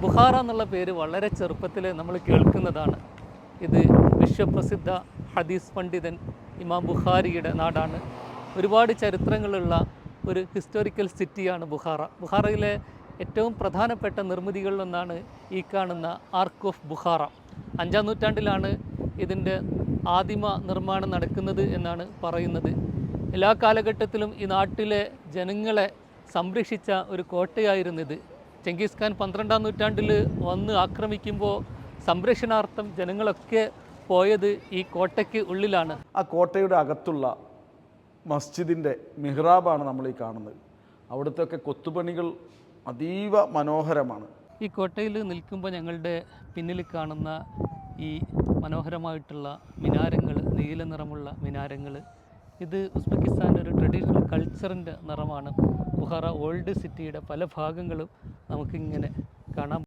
ബുഖാറ എന്നുള്ള പേര് വളരെ ചെറുപ്പത്തിൽ നമ്മൾ കേൾക്കുന്നതാണ്. ഇത് വിശ്വപ്രസിദ്ധ ഹദീസ് പണ്ഡിതൻ ഇമാം ബുഖാരിയുടെ നാടാണ്. ഒരുപാട് ചരിത്രങ്ങളുള്ള ഒരു ഹിസ്റ്റോറിക്കൽ സിറ്റിയാണ് ബുഖാറ. ബുഖാറയിലെ ഏറ്റവും പ്രധാനപ്പെട്ട നിർമ്മിതികളിലൊന്നാണ് ഈ കാണുന്ന ആർക്ക് ഓഫ് ബുഖാറ. 5-ാം നൂറ്റാണ്ടിലാണ് ഇതിൻ്റെ ആദിമ നിർമ്മാണം നടക്കുന്നത് എന്നാണ് പറയുന്നത്. എല്ലാ കാലഘട്ടത്തിലും ഈ നാട്ടിലെ ജനങ്ങളെ സംരക്ഷിച്ച ഒരു കോട്ടയായിരുന്നിത്. ചെങ്കിസ് ഖാൻ 12-ാം നൂറ്റാണ്ടിൽ വന്ന് ആക്രമിക്കുമ്പോൾ സംരക്ഷണാർത്ഥം ജനങ്ങളൊക്കെ പോയത് ഈ കോട്ടയ്ക്ക് ഉള്ളിലാണ്. ആ കോട്ടയുടെ അകത്തുള്ള മസ്ജിദിൻ്റെ മിഹ്റാബാണ് നമ്മൾ ഈ കാണുന്നത്. അവിടുത്തെ കൊത്തുപണികൾ അതീവ മനോഹരമാണ്. ഈ കോട്ടയിൽ നിൽക്കുമ്പോൾ ഞങ്ങളുടെ പിന്നിൽ കാണുന്ന ഈ മനോഹരമായിട്ടുള്ള മിനാരങ്ങൾ, നീല നിറമുള്ള മിനാരങ്ങൾ, ഇത് ഉസ്ബെക്കിസ്ഥാൻ്റെ ഒരു ട്രഡീഷണൽ കൾച്ചറിൻ്റെ നിറമാണ്. ബുഖാറ ഓൾഡ് സിറ്റിയുടെ പല ഭാഗങ്ങളും നമുക്കിങ്ങനെ കാണാം.